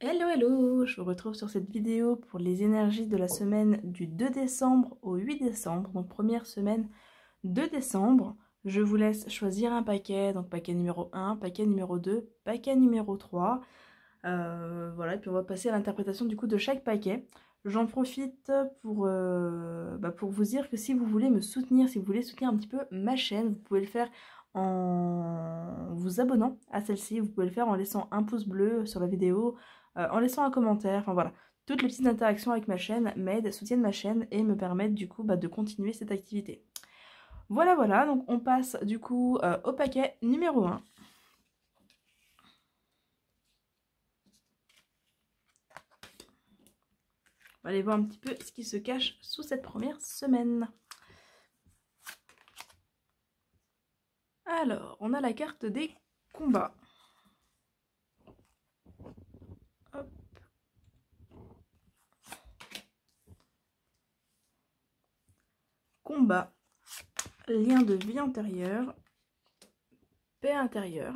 Hello hello, je vous retrouve sur cette vidéo pour les énergies de la semaine du 2 décembre au 8 décembre, donc première semaine de décembre. Je vous laisse choisir un paquet, donc paquet numéro 1, paquet numéro 2, paquet numéro 3. Voilà, et puis on va passer à l'interprétation du coup de chaque paquet. J'en profite pour vous dire que si vous voulez me soutenir, si vous voulez soutenir un petit peu ma chaîne, vous pouvez le faire en vous abonnant à celle-ci, vous pouvez le faire en laissant un pouce bleu sur la vidéo, en laissant un commentaire, enfin voilà. Toutes les petites interactions avec ma chaîne m'aident, soutiennent ma chaîne et me permettent du coup de continuer cette activité. Voilà, donc on passe du coup au paquet numéro 1. On va aller voir un petit peu ce qui se cache sous cette première semaine. Alors, on a la carte des combats. Hop. Combat, lien de vie antérieure, paix intérieure,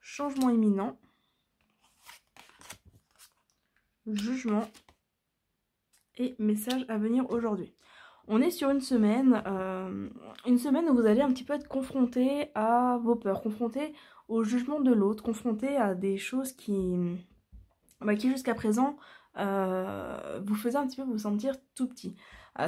changement imminent, jugement et message à venir aujourd'hui. On est sur une semaine où vous allez un petit peu être confronté à vos peurs, confronté au jugement de l'autre, confronté à des choses qui jusqu'à présent vous faisaient un petit peu vous sentir tout petit.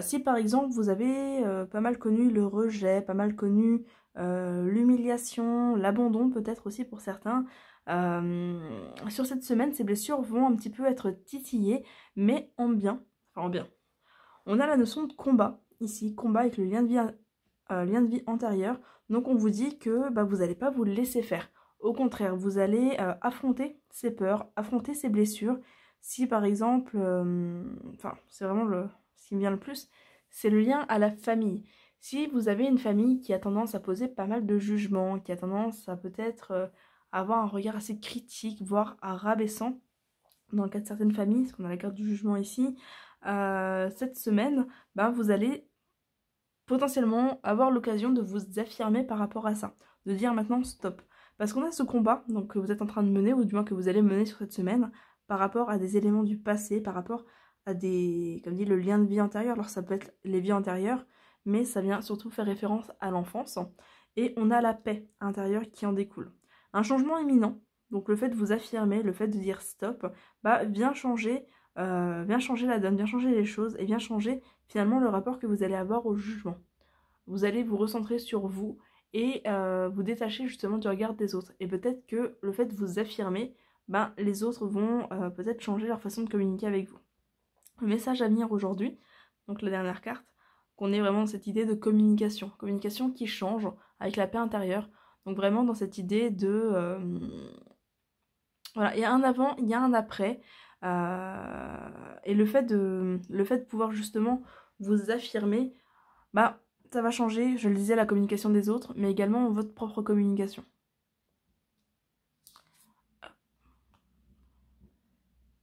Si par exemple vous avez pas mal connu le rejet, pas mal connu l'humiliation, l'abandon peut-être aussi pour certains, sur cette semaine ces blessures vont un petit peu être titillées, mais en bien, enfin en bien. On a la notion de combat, ici, combat avec le lien de vie antérieur. Donc on vous dit que vous n'allez pas vous laisser faire. Au contraire, vous allez affronter ces peurs, affronter ces blessures. Si par exemple, c'est vraiment ce qui me vient le plus, c'est le lien à la famille. Si vous avez une famille qui a tendance à poser pas mal de jugements, qui a tendance à peut-être avoir un regard assez critique, voire à rabaissant, dans le cas de certaines familles, parce qu'on a la carte du jugement ici, cette semaine, vous allez potentiellement avoir l'occasion de vous affirmer par rapport à ça, de dire maintenant stop. Parce qu'on a ce combat donc, que vous êtes en train de mener, ou du moins que vous allez mener sur cette semaine, par rapport à des éléments du passé, par rapport à des, comme dit, le lien de vie antérieure. Alors ça peut être les vies antérieures, mais ça vient surtout faire référence à l'enfance. Et on a la paix intérieure qui en découle. Un changement imminent, donc le fait de vous affirmer, le fait de dire stop, vient changer la donne, vient changer les choses et vient changer finalement le rapport que vous allez avoir au jugement. Vous allez vous recentrer sur vous et vous détacher justement du regard des autres. Et peut-être que le fait de vous affirmer, les autres vont peut-être changer leur façon de communiquer avec vous. Le message à venir aujourd'hui, donc la dernière carte, qu'on est vraiment dans cette idée de communication. Communication qui change avec la paix intérieure. Donc vraiment dans cette idée de... voilà, il y a un avant, il y a un après. Et le fait de pouvoir justement vous affirmer, ça va changer, je le disais, la communication des autres, mais également votre propre communication.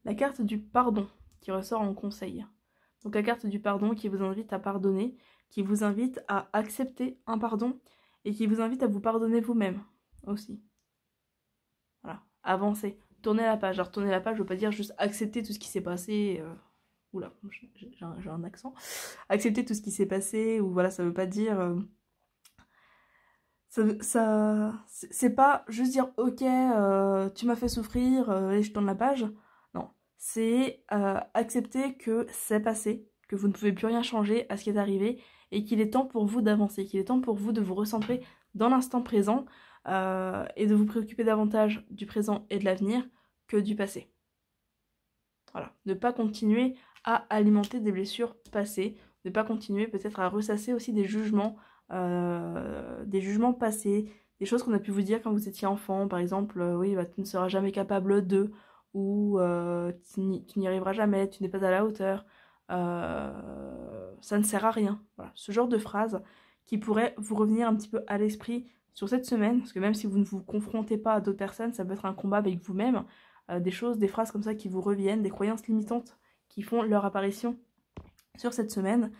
La carte du pardon qui ressort en conseil. Donc la carte du pardon qui vous invite à pardonner, qui vous invite à accepter un pardon et qui vous invite à vous pardonner vous-même aussi. Voilà, avancer, tourner la page. Alors tourner la page, je veux pas dire juste accepter tout ce qui s'est passé. Oula, j'ai un accent. Accepter tout ce qui s'est passé, ou voilà, ça veut pas dire... c'est pas juste dire ok, tu m'as fait souffrir et je tourne la page. Non, c'est accepter que c'est passé, que vous ne pouvez plus rien changer à ce qui est arrivé et qu'il est temps pour vous d'avancer, qu'il est temps pour vous de vous recentrer dans l'instant présent et de vous préoccuper davantage du présent et de l'avenir que du passé. Voilà, ne pas continuer à alimenter des blessures passées, ne pas continuer peut-être à ressasser aussi des jugements passés, des choses qu'on a pu vous dire quand vous étiez enfant, par exemple, oui, tu ne seras jamais capable de, ou tu n'y arriveras jamais, tu n'es pas à la hauteur, ça ne sert à rien. Voilà, ce genre de phrases qui pourraient vous revenir un petit peu à l'esprit sur cette semaine, parce que même si vous ne vous confrontez pas à d'autres personnes, ça peut être un combat avec vous-même, des phrases comme ça qui vous reviennent, des croyances limitantes qui font leur apparition sur cette semaine.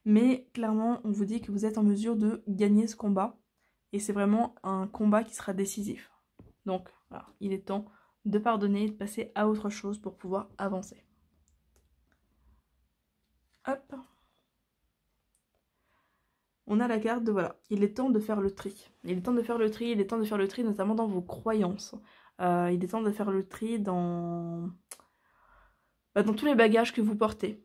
Mais clairement, on vous dit que vous êtes en mesure de gagner ce combat. Et c'est vraiment un combat qui sera décisif. Donc, voilà, il est temps de pardonner, de passer à autre chose pour pouvoir avancer. Hop. On a la carte de voilà, il est temps de faire le tri. Il est temps de faire le tri, il est temps de faire le tri notamment dans vos croyances. Il est temps de faire le tri dans tous les bagages que vous portez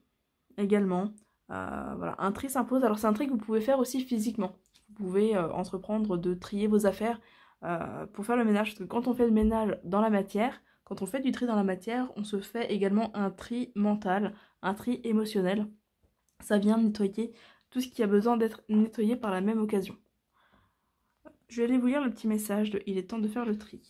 également. Voilà, un tri s'impose. Alors c'est un tri que vous pouvez faire aussi physiquement. Vous pouvez entreprendre de trier vos affaires pour faire le ménage. Parce que quand on fait le ménage dans la matière, quand on fait du tri dans la matière, on se fait également un tri mental, un tri émotionnel. Ça vient nettoyer tout ce qui a besoin d'être nettoyé par la même occasion. Je vais aller vous lire le petit message de « Il est temps de faire le tri ».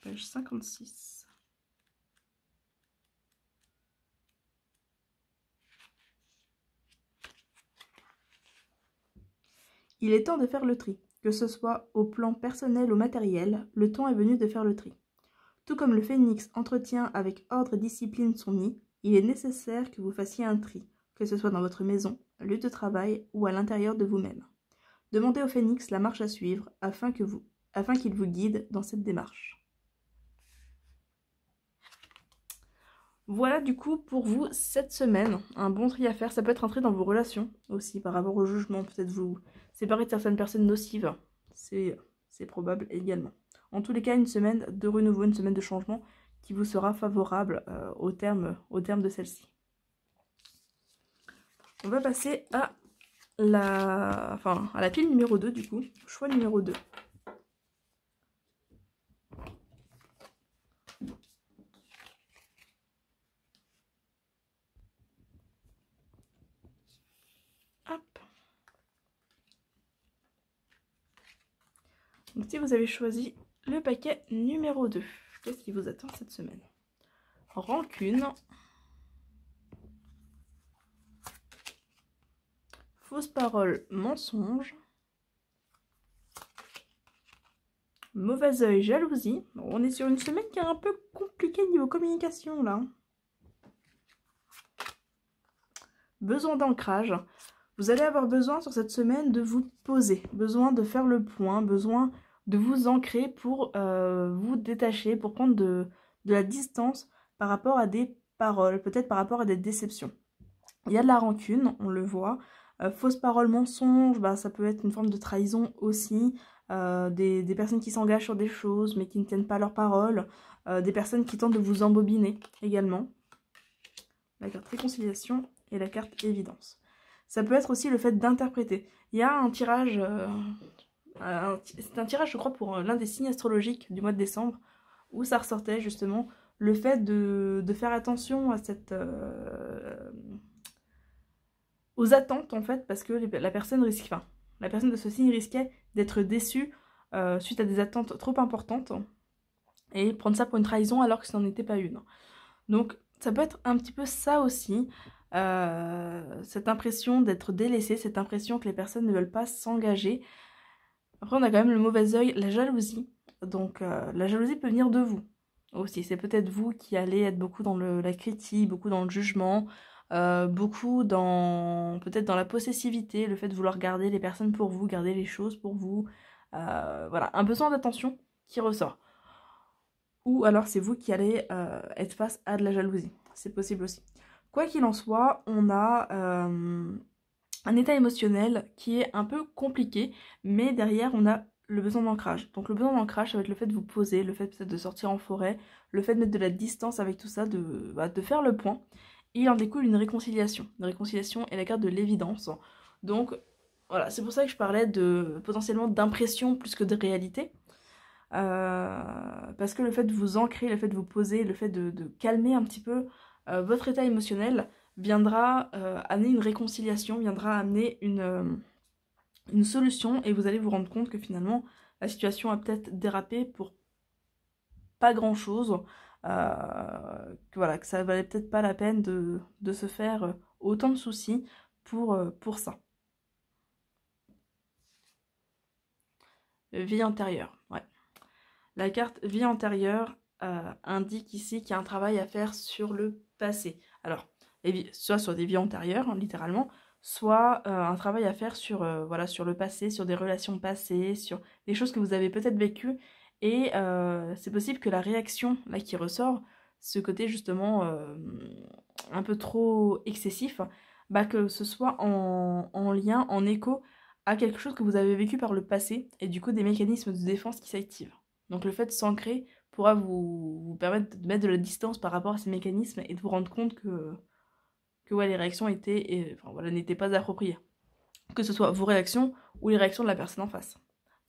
Page 56. Il est temps de faire le tri. Que ce soit au plan personnel ou matériel, le temps est venu de faire le tri. Tout comme le phénix entretient avec ordre et discipline son nid, il est nécessaire que vous fassiez un tri, que ce soit dans votre maison, lieu de travail ou à l'intérieur de vous-même. Demandez au phénix la marche à suivre afin qu'il vous guide dans cette démarche. Voilà du coup pour vous cette semaine, un bon tri à faire. Ça peut être un tri dans vos relations aussi par rapport au jugement, peut-être vous séparer de certaines personnes nocives, c'est probable également. En tous les cas, une semaine de renouveau, une semaine de changement qui vous sera favorable au terme de celle-ci. On va passer à la pile numéro 2 du coup, choix numéro 2. Hop. Donc si vous avez choisi le paquet numéro 2, qu'est-ce qui vous attend cette semaine? Rancune. Fausse parole, mensonge. Mauvais œil, jalousie. Bon, on est sur une semaine qui est un peu compliquée niveau communication là. Besoin d'ancrage. Vous allez avoir besoin sur cette semaine de vous poser, besoin de faire le point, besoin de vous ancrer pour vous détacher, pour prendre de la distance par rapport à des paroles, peut-être par rapport à des déceptions. Il y a de la rancune, on le voit. Fausse parole, mensonge, bah, ça peut être une forme de trahison aussi. Des personnes qui s'engagent sur des choses mais qui ne tiennent pas leurs paroles. Des personnes qui tentent de vous embobiner également. La carte réconciliation et la carte évidence. Ça peut être aussi le fait d'interpréter. Il y a un tirage, c'est un tirage je crois pour l'un des signes astrologiques du mois de décembre, où ça ressortait justement le fait de faire attention à aux attentes en fait, parce que la personne de ce signe risquait d'être déçue suite à des attentes trop importantes et prendre ça pour une trahison alors que ce n'en était pas une. Donc ça peut être un petit peu ça aussi, cette impression d'être délaissé, cette impression que les personnes ne veulent pas s'engager. Après on a quand même le mauvais œil, la jalousie. Donc la jalousie peut venir de vous aussi. C'est peut-être vous qui allez être beaucoup dans la critique, beaucoup dans le jugement, beaucoup dans peut-être dans la possessivité, le fait de vouloir garder les personnes pour vous, garder les choses pour vous. Voilà, un besoin d'attention qui ressort. Ou alors c'est vous qui allez être face à de la jalousie. C'est possible aussi. Quoi qu'il en soit, on a un état émotionnel qui est un peu compliqué, mais derrière on a le besoin d'ancrage. Donc le besoin d'ancrage, ça va être le fait de vous poser, le fait peut-être de sortir en forêt, le fait de mettre de la distance avec tout ça, de faire le point. Et il en découle une réconciliation. Une réconciliation est la carte de l'évidence. Donc voilà, c'est pour ça que je parlais potentiellement d'impression plus que de réalité. Parce que le fait de vous ancrer, le fait de vous poser, le fait de calmer un petit peu votre état émotionnel viendra amener une réconciliation, viendra amener une solution, et vous allez vous rendre compte que finalement la situation a peut-être dérapé pour pas grand chose, que ça valait peut-être pas la peine de se faire autant de soucis pour ça. Vie antérieure, ouais. La carte vie antérieure indique ici qu'il y a un travail à faire sur le passé. Alors, soit sur des vies antérieures, hein, littéralement, soit un travail à faire sur, voilà, sur le passé, sur des relations passées, sur des choses que vous avez peut-être vécues. Et c'est possible que la réaction là qui ressort, ce côté justement un peu trop excessif, bah, que ce soit en lien, en écho à quelque chose que vous avez vécu par le passé, et du coup des mécanismes de défense qui s'activent. Donc le fait de s'ancrer pourra vous permettre de mettre de la distance par rapport à ces mécanismes et de vous rendre compte que ouais, les réactions enfin, voilà, n'étaient pas appropriées. Que ce soit vos réactions ou les réactions de la personne en face.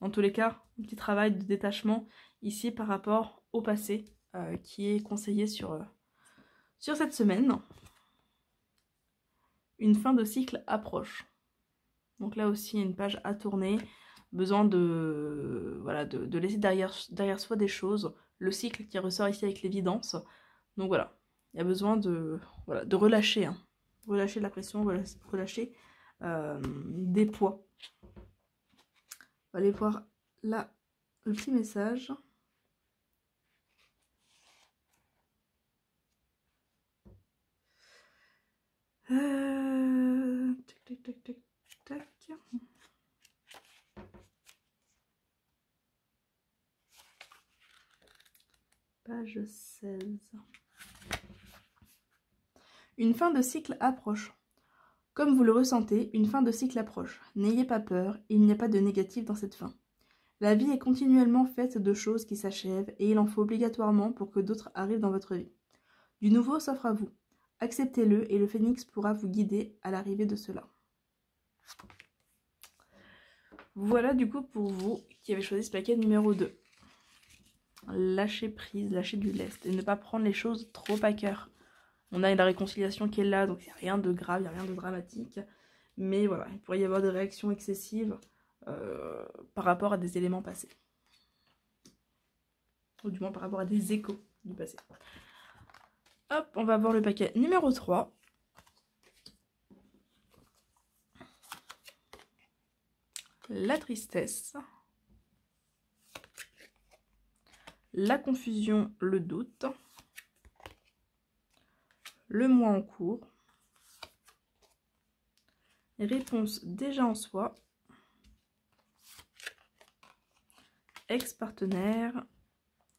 Dans tous les cas, un petit travail de détachement ici par rapport au passé qui est conseillé sur cette semaine. Une fin de cycle approche. Donc là aussi, il y a une page à tourner. Besoin voilà, de laisser derrière soi des choses. Le cycle qui ressort ici avec l'évidence. Donc voilà, il y a besoin voilà, de relâcher. Hein. Relâcher la pression, relâcher des poids. On va aller voir là le petit message. Tac, tac, tac, tac, tac. Page 16. Une fin de cycle approche. Comme vous le ressentez, une fin de cycle approche. N'ayez pas peur, il n'y a pas de négatif dans cette fin. La vie est continuellement faite de choses qui s'achèvent et il en faut obligatoirement pour que d'autres arrivent dans votre vie. Du nouveau s'offre à vous. Acceptez-le et le phénix pourra vous guider à l'arrivée de cela. Voilà du coup pour vous qui avez choisi ce paquet numéro 2. Lâcher prise, lâcher du lest et ne pas prendre les choses trop à cœur. On a la réconciliation qui est là, donc il n'y a rien de grave, il n'y a rien de dramatique. Mais voilà, il pourrait y avoir des réactions excessives par rapport à des éléments passés. Ou du moins par rapport à des échos du passé. Hop, on va voir le paquet numéro 3. La tristesse. La confusion, le doute. Le mois en cours. Réponse déjà en soi. Ex-partenaire.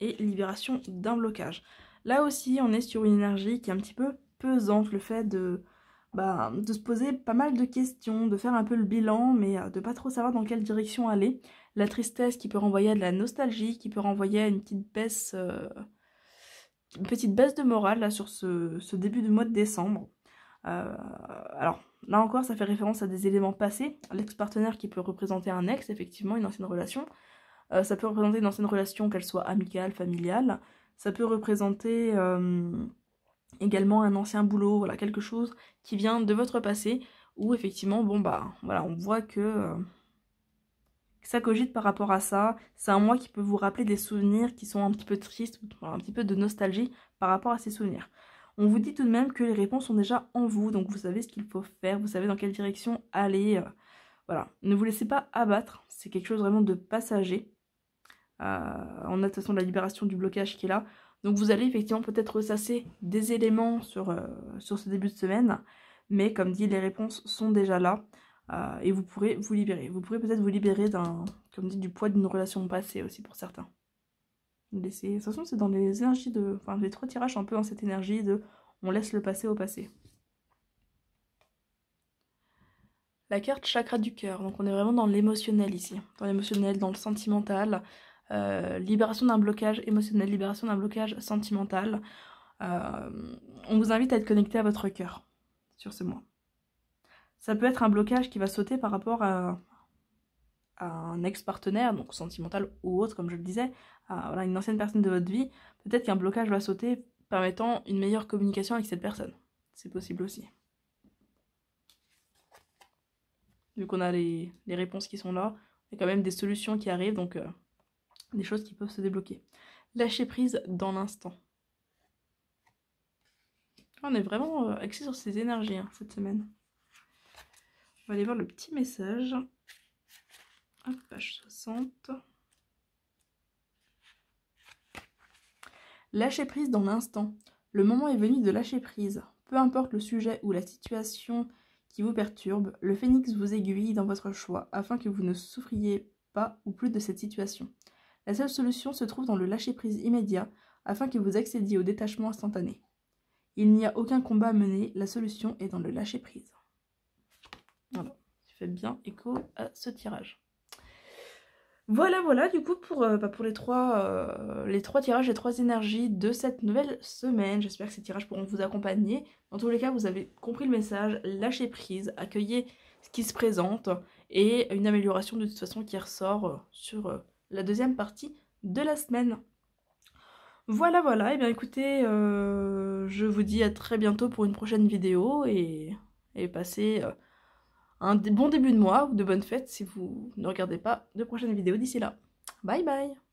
Et libération d'un blocage. Là aussi, on est sur une énergie qui est un petit peu pesante. Le fait de se poser pas mal de questions, de faire un peu le bilan, mais de pas trop savoir dans quelle direction aller. La tristesse qui peut renvoyer à de la nostalgie, qui peut renvoyer à une petite baisse de morale là, sur ce début du mois de décembre. Alors, là encore, ça fait référence à des éléments passés. L'ex-partenaire qui peut représenter un ex, effectivement, une ancienne relation. Ça peut représenter une ancienne relation, qu'elle soit amicale, familiale. Ça peut représenter également un ancien boulot, voilà, quelque chose qui vient de votre passé, où effectivement, bon bah, voilà, on voit que ça cogite par rapport à ça. C'est un mois qui peut vous rappeler des souvenirs qui sont un petit peu tristes, un petit peu de nostalgie par rapport à ces souvenirs. On vous dit tout de même que les réponses sont déjà en vous, donc vous savez ce qu'il faut faire, vous savez dans quelle direction aller. Voilà, ne vous laissez pas abattre, c'est quelque chose vraiment de passager. On a de toute façon la libération du blocage qui est là. Donc vous allez effectivement peut-être ressasser des éléments sur ce début de semaine. Mais comme dit, les réponses sont déjà là. Et vous pourrez vous libérer. Vous pourrez peut-être vous libérer comme dit, du poids d'une relation passée aussi pour certains. De toute façon, c'est dans les énergies enfin, les 3 tirages un peu dans cette énergie de on laisse le passé au passé. La carte chakra du cœur. Donc on est vraiment dans l'émotionnel ici. Dans l'émotionnel, dans le sentimental. Libération d'un blocage émotionnel, libération d'un blocage sentimental. On vous invite à être connecté à votre cœur sur ce mois. Ça peut être un blocage qui va sauter par rapport à un ex-partenaire, donc sentimental ou autre, comme je le disais, à voilà, une ancienne personne de votre vie. Peut-être qu'un blocage va sauter permettant une meilleure communication avec cette personne. C'est possible aussi. Vu qu'on a les réponses qui sont là, il y a quand même des solutions qui arrivent, donc des choses qui peuvent se débloquer. Lâcher prise dans l'instant. On est vraiment axé sur ces énergies hein, cette semaine. On va aller voir le petit message. Hop, page 60. Lâcher prise dans l'instant. Le moment est venu de lâcher prise. Peu importe le sujet ou la situation qui vous perturbent, le phénix vous aiguille dans votre choix afin que vous ne souffriez pas ou plus de cette situation. La seule solution se trouve dans le lâcher-prise immédiat afin que vous accédiez au détachement instantané. Il n'y a aucun combat à mener, la solution est dans le lâcher-prise. Voilà, tu fais bien écho à ce tirage. Voilà, du coup, pour les trois tirages, les trois énergies de cette nouvelle semaine. J'espère que ces tirages pourront vous accompagner. Dans tous les cas, vous avez compris le message, lâchez prise, accueillez ce qui se présente et une amélioration de toute façon qui ressort sur la deuxième partie de la semaine. Voilà, et bien écoutez, je vous dis à très bientôt pour une prochaine vidéo et passez un bon début de mois ou de bonnes fêtes si vous ne regardez pas de prochaines vidéos d'ici là. Bye bye!